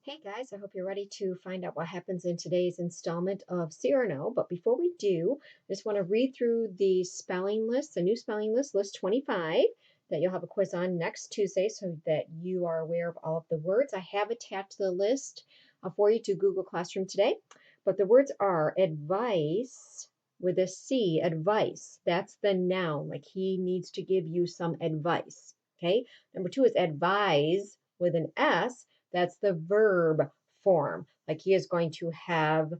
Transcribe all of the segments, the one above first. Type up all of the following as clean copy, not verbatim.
Hey guys, I hope you're ready to find out what happens in today's installment of Cyrano. But before we do, I just want to read through the spelling list, the new spelling list, list 25, that you'll have a quiz on next Tuesday so that you are aware of all of the words. I have attached the list for you to Google Classroom today. But the words are advice with a C, advice. That's the noun, like he needs to give you some advice. Okay. Number two is advise with an S. That's the verb form. Like he is going to have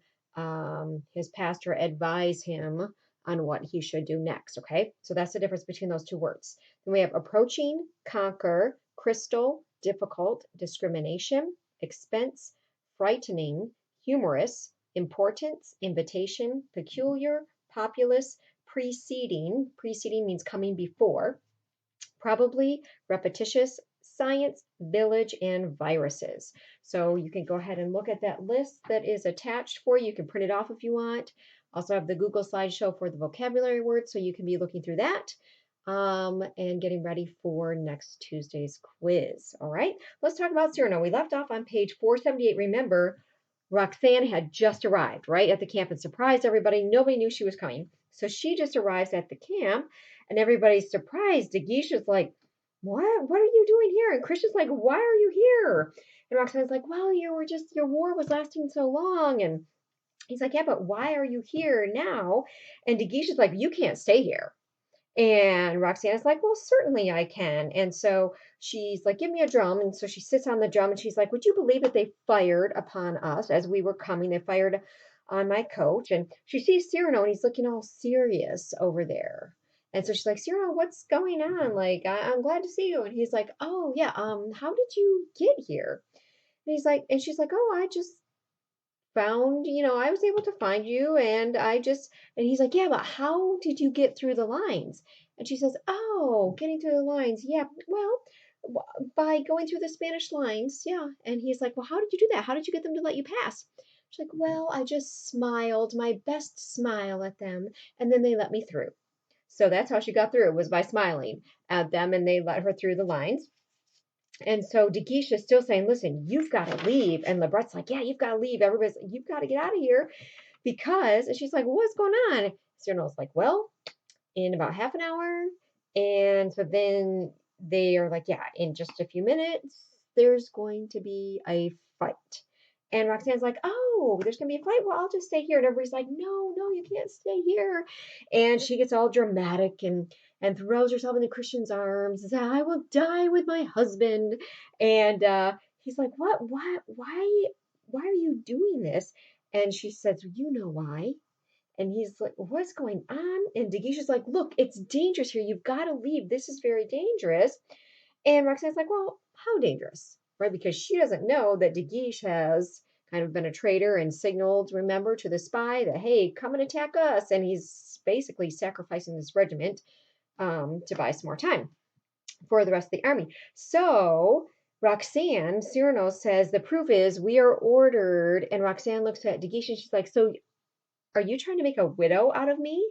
his pastor advise him on what he should do next. Okay. So that's the difference between those two words. Then we have approaching, conquer, crystal, difficult, discrimination, expense, frightening, humorous, importance, invitation, peculiar, populous, preceding. Preceding means coming before, probably, repetitious, science, village, and viruses. So you can go ahead and look at that list that is attached for you. You can print it off if you want. Also have the Google slideshow for the vocabulary words, so you can be looking through that and getting ready for next Tuesday's quiz. All right, let's talk about Cyrano. We left off on page 478. Remember, Roxanne had just arrived, right, at the camp and surprised everybody. Nobody knew she was coming. So she just arrives at the camp and everybody's surprised. DeGuiche's like, what are you doing here? And Christian's like, why are you here? And Roxanne's like, well, your war was lasting so long. And he's like, yeah, but why are you here now? And DeGuiche's like, you can't stay here. And Roxana's like, well, certainly I can. And so she's like, give me a drum. And so she sits on the drum and she's like, would you believe that they fired upon us as we were coming? They fired on my coach. And she sees Cyrano and he's looking all serious over there. And so she's like, Cyrano, what's going on? Like, I'm glad to see you. And he's like, oh, yeah, how did you get here? And he's like, and she's like, oh, I just found, I was able to find you and he's like, yeah, but how did you get through the lines? And she says, oh, getting through the lines. Yeah, well, by going through the Spanish lines. Yeah. And he's like, well, how did you do that? How did you get them to let you pass? She's like, well, I just smiled my best smile at them and then they let me through. So that's how she got through, was by smiling at them and they let her through the lines. And so is still saying, listen, you've got to leave. And Lebret's like, yeah, you've got to leave. Everybody's like, you've got to get out of here because, and she's like, well, what's going on? Cyrano's like, well, in about half an hour. And so then they are like, yeah, in just a few minutes, there's going to be a fight. And Roxanne's like, oh, there's going to be a fight? Well, I'll just stay here. And everybody's like, no, you can't stay here. And she gets all dramatic and throws herself into Christian's arms and says, I will die with my husband. And he's like, why are you doing this? And she says, you know why. And he's like, what's going on? And Dagisha's like, look, it's dangerous here. You've got to leave. This is very dangerous. And Roxanne's like, well, how dangerous? Right? Because she doesn't know that Dagish has kind of been a traitor and signaled, remember, to the spy that, hey, come and attack us. And he's basically sacrificing this regiment to buy some more time for the rest of the army. So Roxanne, Cyrano says, the proof is we are ordered. And Roxanne looks at Dagish and she's like, so are you trying to make a widow out of me?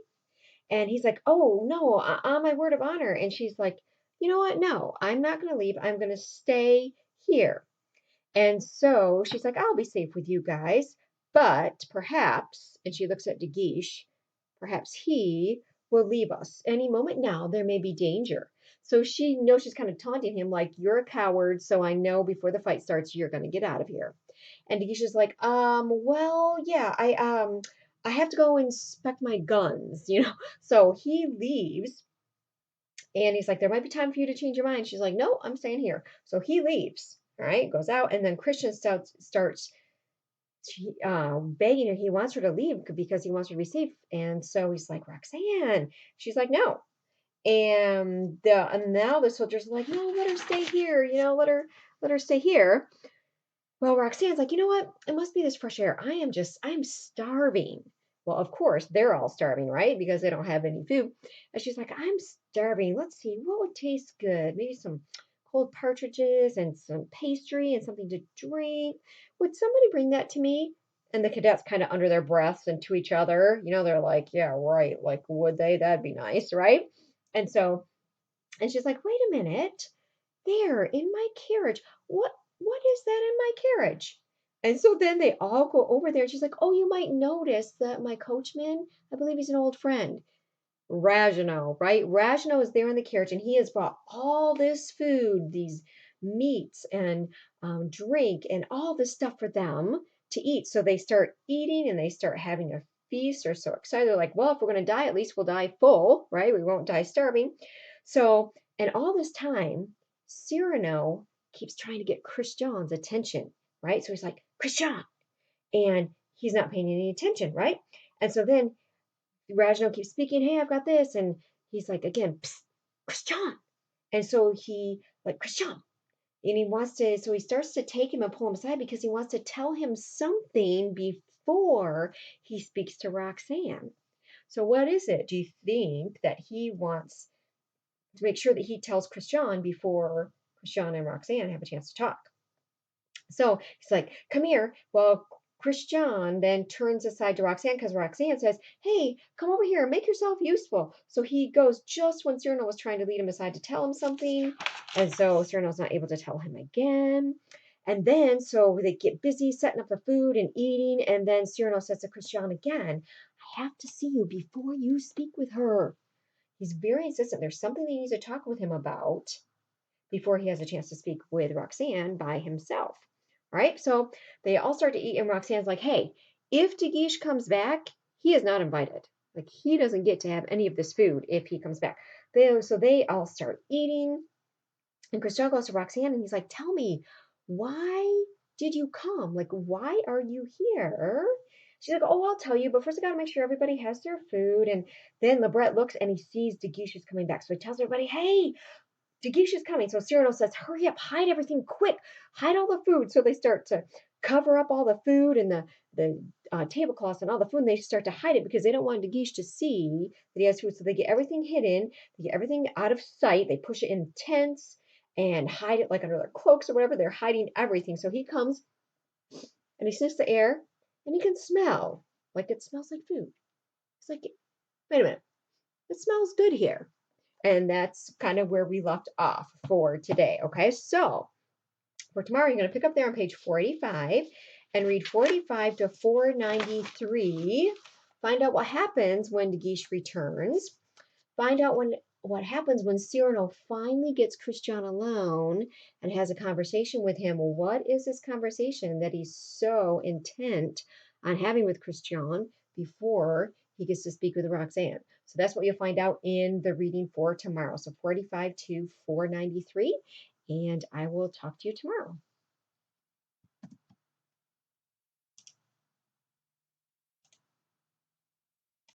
And he's like, oh, no, on my word of honor. And she's like, you know what? No, I'm not going to leave. I'm going to stay here. And so she's like, I'll be safe with you guys. But perhaps, and she looks at DeGuiche, perhaps he will leave us any moment now. There may be danger. So she knows she's kind of taunting him, like, you're a coward. So I know before the fight starts, you're going to get out of here. And DeGuiche is like, well, yeah, I have to go inspect my guns. So he leaves and he's like, there might be time for you to change your mind. She's like, no, I'm staying here. So he leaves, all right, goes out. And then Christian starts begging her. He wants her to leave because he wants her to be safe. And so he's like, Roxanne. She's like, no. And now the soldiers are like, no, let her stay here. Let her stay here. Well, Roxanne's like, you know what? It must be this fresh air. I'm starving. Well, of course, they're all starving, right? Because they don't have any food. And she's like, I'm starving. Let's see, what would taste good? Maybe some cold partridges and some pastry and something to drink. Would somebody bring that to me? And the cadets kind of under their breaths and to each other, they're like, yeah, right. Like, would they? That'd be nice, right? And so, and she's like, wait a minute. There, in my carriage. What is that in my carriage? And so then they all go over there, and she's like, "Oh, you might notice that my coachman, I believe he's an old friend, Ragino, right? Ragino is there in the carriage, and he has brought all this food, these meats and drink, and all this stuff for them to eat." So they start eating and they start having a feast. They're so excited. They're like, "Well, if we're going to die, at least we'll die full, right? We won't die starving." So, and all this time, Cyrano keeps trying to get Christian's attention, right? So he's like, "Christian," and he's not paying any attention, right? And so then Reginald keeps speaking, "Hey, I've got this," and he's like, again, "Psst, Christian." And so he like, "Christian," and he wants to, so he starts to take him and pull him aside because he wants to tell him something before he speaks to Roxanne. So what is it? Do you think that he wants to make sure that he tells Christian before Christian and Roxanne have a chance to talk? So he's like, "Come here." Well, Christian then turns aside to Roxanne because Roxanne says, "Hey, come over here, make yourself useful." So he goes just when Cyrano was trying to lead him aside to tell him something. And so Cyrano's not able to tell him again. And then so they get busy setting up the food and eating. And then Cyrano says to Christian again, "I have to see you before you speak with her." He's very insistent. There's something they need to talk with him about before he has a chance to speak with Roxanne by himself. All right, so they all start to eat, and Roxanne's like, "Hey, if Dagish comes back, he is not invited. Like, he doesn't get to have any of this food if he comes back." So they all start eating, and Christian goes to Roxanne and he's like, "Tell me, why did you come? Like, why are you here?" She's like, "Oh, I'll tell you, but first I gotta make sure everybody has their food." And then Lebret looks and he sees Dagish is coming back. So he tells everybody, "Hey, Dagish is coming." So Cyrano says, "Hurry up, hide everything quick, hide all the food." So they start to cover up all the food and the tablecloths and all the food, and they start to hide it because they don't want Dagish to see that he has food. So they get everything hidden, they get everything out of sight, they push it in tents and hide it like under their cloaks or whatever. They're hiding everything. So he comes and he sniffs the air and he can smell like it smells like food. It's like, wait a minute, it smells good here. And that's kind of where we left off for today. Okay, so for tomorrow, you're going to pick up there on page 485 and read 45 to 493. Find out what happens when Dagish returns. Find out what happens when Cyrano finally gets Christian alone and has a conversation with him. What is this conversation that he's so intent on having with Christian before he gets to speak with Roxanne? So that's what you'll find out in the reading for tomorrow. So 45 to 493. And I will talk to you tomorrow.